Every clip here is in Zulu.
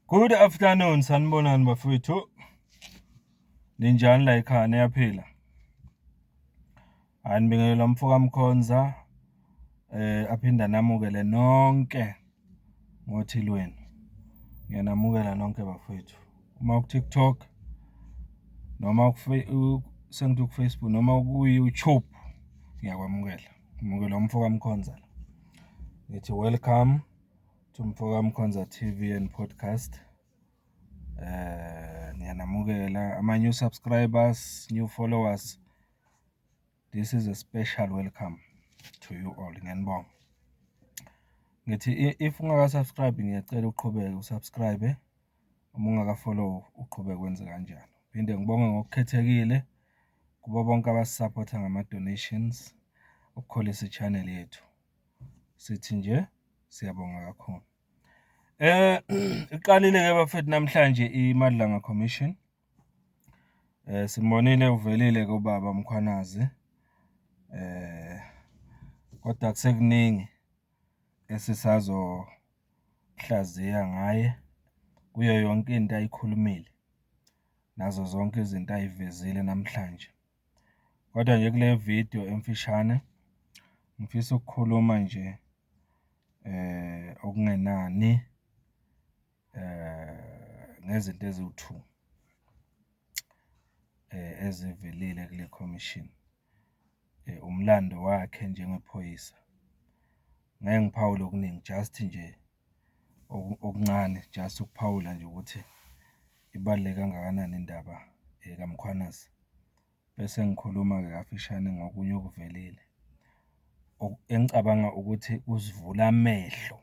Good afternoon, sanibonani bafowethu. Ninjani la ekhaya niyaphila? Anibingelela mfoka Mkhonza aphinda namukele nonke ngothilweni. Ngiyanamukela nonke bafowethu. Uma ku TikTok noma sengithi ku Facebook noma ku YouTube ngiyakwamukela. Ngimukela umfoka Mkhonza. Ngithi welcome to Mfoka Mkhonza TV and podcast. Ngiyanamukela ama new subscribers, new followers. This is a special welcome to you all. Ngiyanibonga. Ngithi if ungaka subscribe ngiyacela uqhubeke usubscribe. Uma ungaka follow uqhubeke wenze kanjalo. Phinde ngibonge ngokukhethekile kubo bonke abasupporta ngama donations ukukhulisa ichannel yethu. Sithi nje siyabonga kakhulu. Iqalile ke bafethu namhlanje iMadlanga Commission. Simbonile uvelile kubaba Mkhwanazi. Kodwa kusekuningi esisazo hlaziya ngaye kuyo yonke into ayikhulumile nazo zonke izinto ayivezile namhlanje. Kodwa nje kule video emfishane ngifisa ukukhuluma nje okungenani ngezinto eziwu2 ezivelile kule commission. Umlando wakhe njengephoyisa. Ngeke ngiphawule okuningi, just nje okuncane, just ukuphawula nje ukuthi ibaluleke kangakanani indaba kaMkhwanazi. Bese ngikhuluma ke kafishane ngokunye okuvelile engicabanga ukuthi usivula amehlo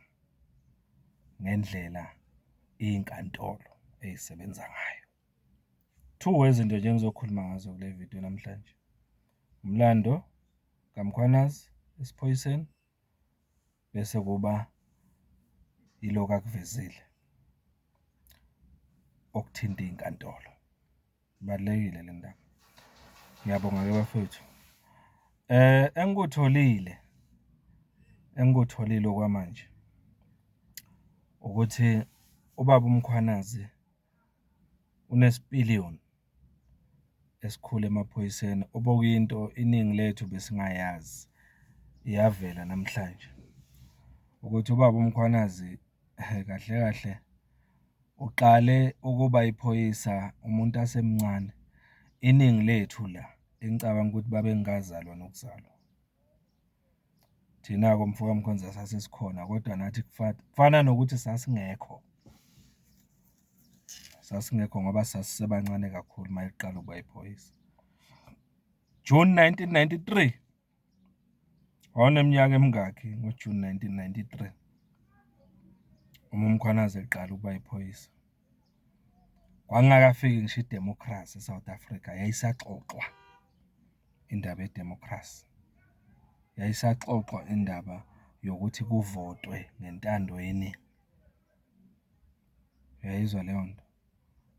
ngendlela izinkantolo ezisebenza ngayo. 2 wezinto nje engizokhuluma ngazo kule video namhlanje. Umlando kaMkhwanazi esiphoyiseni bese kuba iloko akuvezile okuthinta izinkantolo. Balekile le ndaba. Ngiyabonga ke bafethu. Engikutholile okwamanje ukuthi ubaba uMkhwanazi unesipiliyoni esikhulu emaphoyiseni obokuyinto iningi lethu besingayazi iyavela namhlanje ukuthi ubaba uMkhwanazi kahle kahle uqale ukuba iphoyisa umuntu asemncane. Iningi lethu la engicabanga ukuthi babe ngazalwa nokuzalwa. Thina komfoka Mkhonza sasesikhona kodwa nathi kufana nokuthi sasingekho. Sasingekho ngoba sasisebancane kakhulu mayiqala ukuba iphoyisa. June 1993. Wawuneminyaka emingaki ngoJune 1993? uMkhwanazi eqala ukuba iphoyisa. Kwangakafiki ngisho idemocracy eSouth Africa yayisaxoxwa indaba yedemocracy. Yayisaxoxwa indaba yokuthi kuvotwe ngentando yeningi. Uyayizwa leyo nto?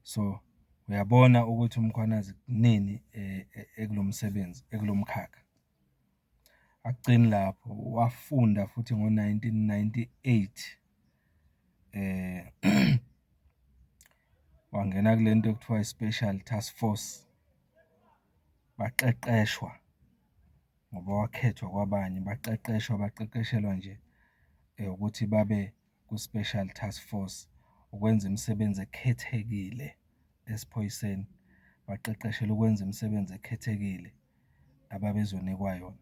So uyabona ukuthi uMkhwanazi nini ekulomsebenzi ekulomkhakha. Akugcini lapho, wafunda futhi ngo1998 wangena kulento ekuthiwa iSpecial Task Force. Baqeqeshwa ngoba wakhethwa kwabanye, baqeqeshelwa nje ukuthi babe ku-Special Task Force ukwenza imisebenzi ekhethekile esiphoyiseni. Baqeqeshelwa ukwenza imisebenzi ekhethekile ababezonikwa yona.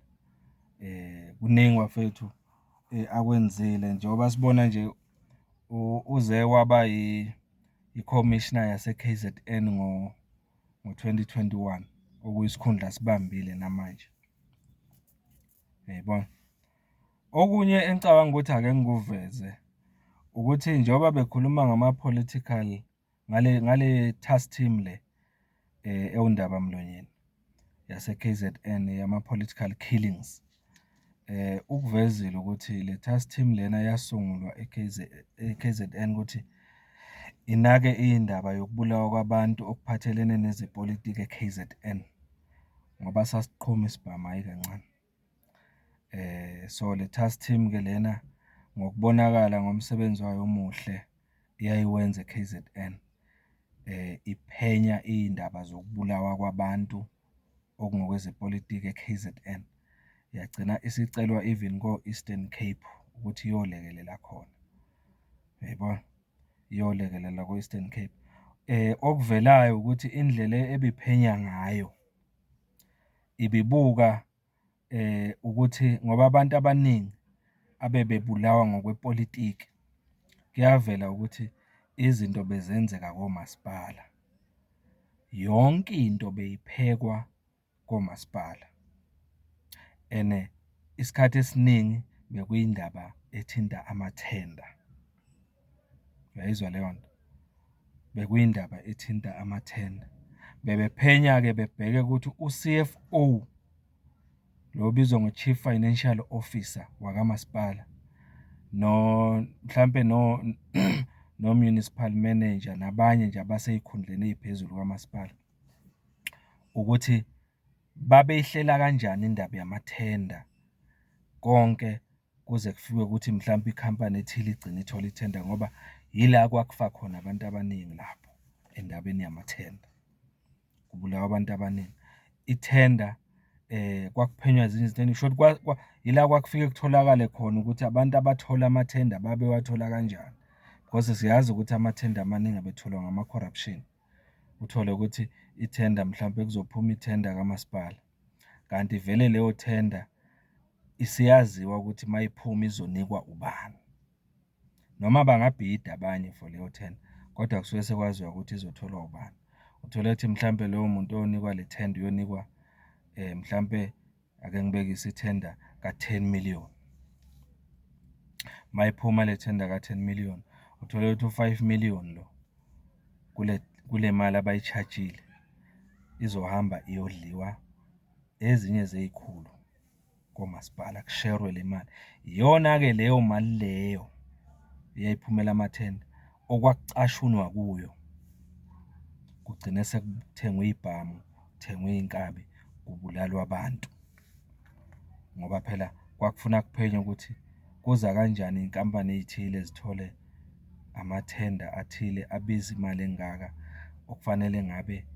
Kuningi wafethu akwenzile njengoba sibona nje uze waba i-commissioner yase KZN ngo2021 okuyisikhundla sibambile namanje. Yayibona. Okunye engicabanga ukuthi ake ngikuveze ukuthi njengoba bekhuluma ngama-political ngale task team le ewundaba mlonyeni yase KZN yama-political killings. Ukuvezile ukuthi le task team lena yasungulwa eKZN ukuthi inake indaba yokubulawa kwabantu okuphathelene nezepolitiki eKZN ngoba sasiqhuma isibhamu hayi kancane. So le task team ke lena ngokubonakala ngomsebenzi wayo omuhle iyayiwenza eKZN iphenya iy'ndaba zokubulawa kwabantu okungokwezepolitiki eKZN. Yagcina isicelwa even ko-Eastern Cape ukuthi iyolekelela khona. Yayibona? Iyolekelela ko-Eastern Cape. Okuvelayo ukuthi indlela ebiphenya ngayo ibibuka ukuthi ngoba abantu abaningi abebebulawa ngokwepolitiki, kuyavela ukuthi izinto bezenzeka komasipala. Yonke into beyiphekwa komasipala. Isikhathi esiningi bekuyindaba ethinta amathenda. Uyayizwa leyo nto? Bekuyindaba ethinta amathenda. Bebephenya-ke bebheke ukuthi u-CFO, lo obizwa ngo-Chief Financial Officer wakamasipala, mhlampe no-municipal manager nabanye nje abasey'khundleni ey'phezulu kamasipala, ukuthi babeyihlela kanjani indaba yamathenda konke kuze kufike ukuthi mhlampe ikhampani ethile igcine ithola ithenda, ngoba yila kwakufa khona abantu abaningi lapho endabeni yamathenda, kubulawa abantu abaningi. Ithenda kwakuphenywa ezinye izinto ey'ningi. Shuthi yila kwakufike kutholakale khona ukuthi abantu abathola amathenda babewathola kanjani, because siyazi ukuthi amathenda amaningi abetholwa ngama-corruption. Uthole ukuthi ithenda mhlampe kuzophuma ithenda kamasipala, kanti vele leyo thenda isiyaziwa ukuthi mayiphuma izonikwa ubani. Noma bangabhida abanye for leyo thenda, kodwa kusuke sekwaziwa ukuthi izotholwa ubani. Uthole ukuthi mhlampe loyo muntu oyonikwa le thenda uyonikwa mhlampe ake ngibekise ithenda ka-10 million. Mayiphuma le thenda ka-10 million, uthole ukuthi u-5 million lo kule mali abayi-charge-ile izohamba iyodliwa ezinye zey'khulu komasipala, kusherwe le mali. Iyona-ke leyo mali leyo eyayiphumela amathenda okwakucashunwa kuyo, kugcine sekuthengwe iy'bhamu, kuthengwe iy'nkabi, kubulalwa abantu. Ngoba phela kwakufuna kuphenywe ukuthi kuza kanjani iy'nkampani ey'thile zithole amathenda athile abiza imali engaka, okufanele ngabe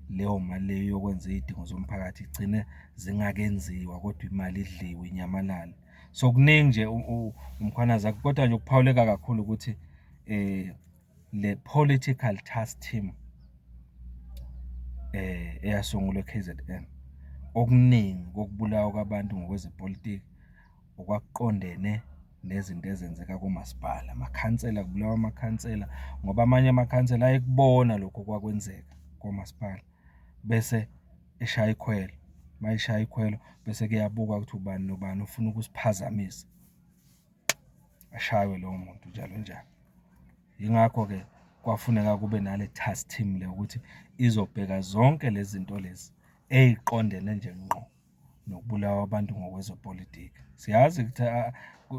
leyo mali leyo yokwenza iy'dingo zomphakathi igcine zingakenziwa kodwa imali idliwe inyamalale. So kuningi nje umkhwanazi, kodwa nje ukuphawuleka kakhulu ukuthi le political task team eyasungulwa e-KZN, okuningi kokubulawa kwabantu ngokwezepolitiki okwakuqondene nezinto ezenzeka komasipala. Amakhansela, kubulawa amakhansela ngoba amanye amakhansela ayekubona lokho okwakwenzeka komasipala bese eshaya ikhwelo. Mayeshaya ikhwelo bese kuyabukwa ukuthi ubani nobani ufuna ukusiphazamisa, ashaywe lowo muntu, njalo njalo. Yingakho-ke kwafuneka kube nale task team le ukuthi izobheka zonke lezi zinto lezi ey'qondene nje ngqo nokubulawa kwabantu ngokwezepolitiki. Siyazi ukuthi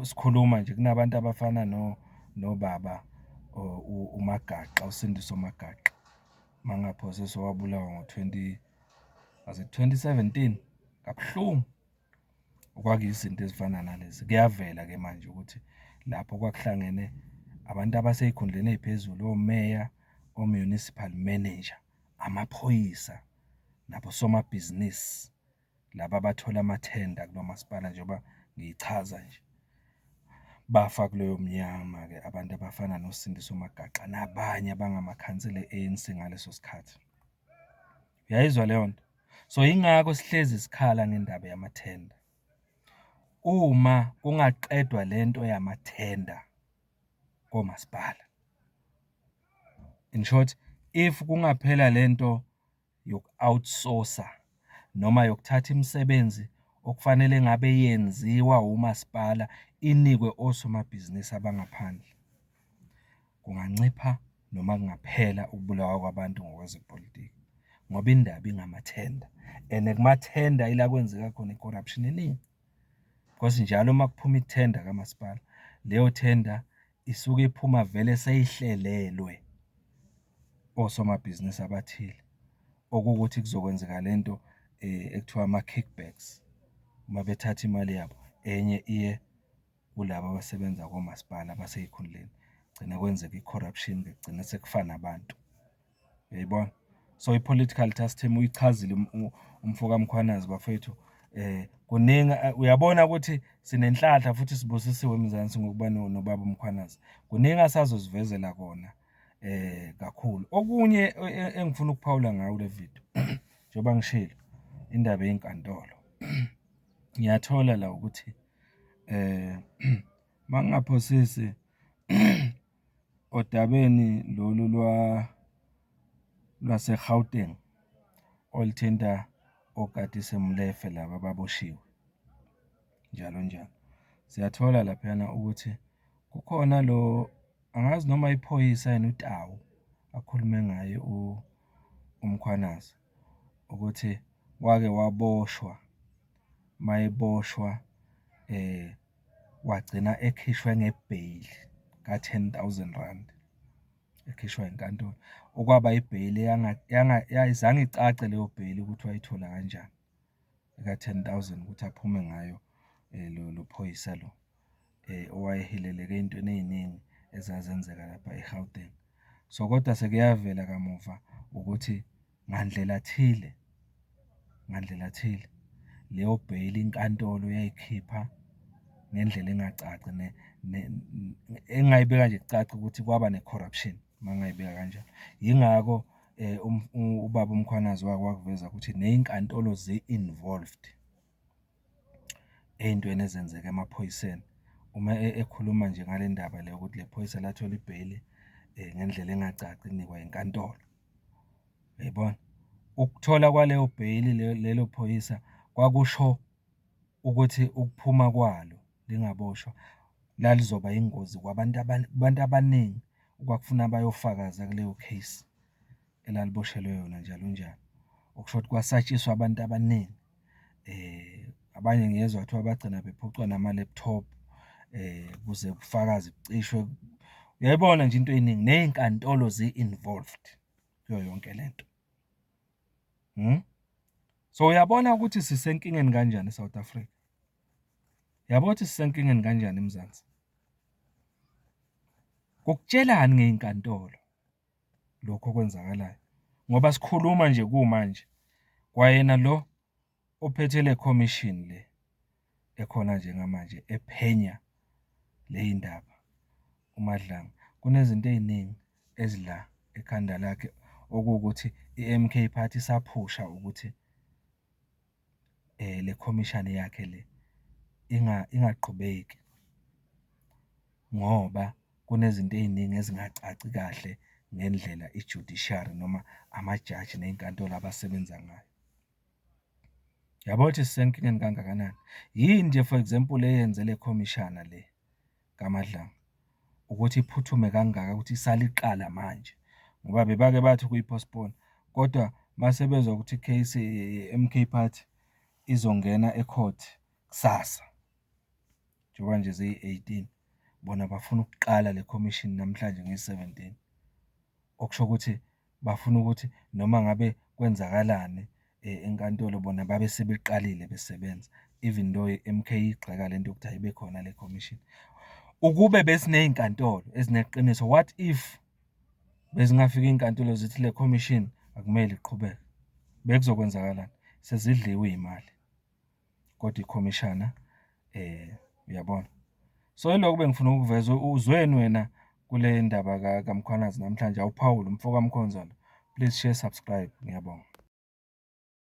sikhuluma nje kunabantu abafana nobaba uMagaqa, uSindiso Magaqa, mangaphosisa owabulawa was it 2017? Kabuhlungu. Okwakuyizinto ezifana nalezi. Kuyavela-ke manje ukuthi lapho kwakuhlangene abantu abasey'khundleni ey'phezulu, omeya, o-municipal manager, amaphoyisa, nabosomabhizinisi laba abathola amathenda kunomasipala, njengoba ngiyichaza nje. Bafa kuleyo mnyama-ke abantu abafana noSindiso Magaqa nabanye abangamakhansela e-ANC ngaleso sikhathi. Uyayizwa leyo nto? So yingakho sihlezi sikhala ngendaba yamathenda. Uma kungaqedwa lento yamathenda komasipala, in short, if kungaphela lento yoku-outsource-a noma yokuthatha imisebenzi okufanele ngabe yenziwa umasipala inikwe osomabhizinisi abangaphandle, kungancipha noma kungaphela ukubulawa kwabantu ngokwezepolitiki, ngoba indaba ingamathenda. And kumathenda ila kwenzeka khona i-corruption eningi, because njalo uma kuphuma ithenda kamasipala, leyo thenda isuke iphuma vele seyihlelelwe osomabhizinisi abathile, okuwukuthi kuzokwenzeka lento ekuthiwa ama-kickbacks. Uma bethatha imali yabo enye iye kulabo abasebenza komasipala abasey'khundleni. gcine kwenzeka i-corruption-ke kugcine sekufana nabantu. Uyayibona? So i-political system uyichazile umfoka Mkhwanazi bafethu. Kuningi uyabona ukuthi sinenhlahla futhi sibusisiwe eMzansi ngokuba nobaba uMkhwanazi. Kuningi asazozivezela kona kakhulu. Okunye engifuna ukuphawula ngayo le video njengoba ngishilo indaba yenkantolo. Ngiyathola la ukuthi mangingaphosisi odabeni lolu lwase-Gauteng oluthinta oKatise Molefe laba ababoshiwe njalo njalo. Siyathola laphayana ukuthi kukhona lo angazi noma iphoyisa yena uTawu akhulume ngaye uMkhwanazi ukuthi wake waboshwa, mayeboshwa wagcina ekhishwe ngebheyili ka-R10,000 ekhishwa inkantolo. Okwaba ibheyili yazange icace leyo bheyili ukuthi wayithola kanjani eka-R10,000 ukuthi aphume ngayo lo phoyisa lo owayehileleke ey'ntweni ey'ningi ezazenzeka lapha eGauteng. So kodwa sekuyavela kamuva ukuthi ngandlela thile leyo bheyili inkantolo yayikhipha ngendlela engacaci engayibeka nje kucace ukuthi kwaba ne-corruption mangayibeka kanjalo. Yingakho ubaba uMkhwanazi wakuveza ukuthi ney'nkantolo zi-involved ey'ntweni ezenzeka emaphoyiseni. Uma ekhuluma nje ngale ndaba le ukuthi le phoyisa lathola ibheyili ngendlela engacaci inikwa inkantolo. Uyayibona? Ukuthola kwaleyo bheyili lelo phoyisa kwakusho ukuthi ukuphuma kwalo lingaboshwa lalizoba yingozi kubantu abaningi okwakufuna bayofakaza kuleyo case elaliboshelwe yona njalo njalo. Okusho ukuthi kwasatshiswa abantu abaningi. Abanye ngiyezwa kuthiwa bagcina bephucwa nama-laptop ukuze ubufakazi bucishwe. Uyayibona nje into ey'ningi ney'nkantolo zi-involved kuyo yonke lento. So uyabona ukuthi sisenkingeni kanjani eSouth Africa? Uyabona ukuthi sisenkingeni kanjani eMzansi? Kukutshelani ngey'nkantolo lokho okwenzakalayo? Ngoba sikhuluma nje kumanje kwayena lo ophethe le commission le ekhona njengamanje ephenya ley'ndaba uMadlanga. Kunezinto ey'ningi ezidla ekhanda lakhe okuwukuthi i-MK Party isaphusha ukuthi le commission yakhe le ingaqhubeki ngoba kunezinto ey'ningi ezingacaci kahle ngendlela i-judiciary noma amajaji ney'nkantolo abasebenza ngayo. Yabo ukuthi sisenkingeni kangakanani? Yini nje for example eyenze le commission le kaMadlanga ukuthi iphuthume kangaka ukuthi isaliqala manje ngoba bebake bathi kuyi-postpone kodwa mase bezwa ukuthi i-case ye-MK Party izongena ecourt kusasa njengoba nje ziyi-18 bona bafuna ukuqala le commission namhlanje ngeyi-17 okusho ukuthi bafuna ukuthi noma ngabe kwenzakalani enkantolo bona babe sebeqalile besebenza even though i-MK igxeka lento yokuthi ayibe khona le commission. Ukube besiney'nkantolo ezineqiniso, what if bezingafika iy'nkantolo zithi le commission akumele iqhubeke? Bekuzokwenzakalani? Sezidliwe iy'mali kodwa ikhomishana uyabona. So yilokho bengifuna ukuveza. Uzweni wena kule ndaba kaMkhwanazi namhlanje? Awuphawule umfoka Mkhonzana. Please share, subscribe. Ngiyabonga.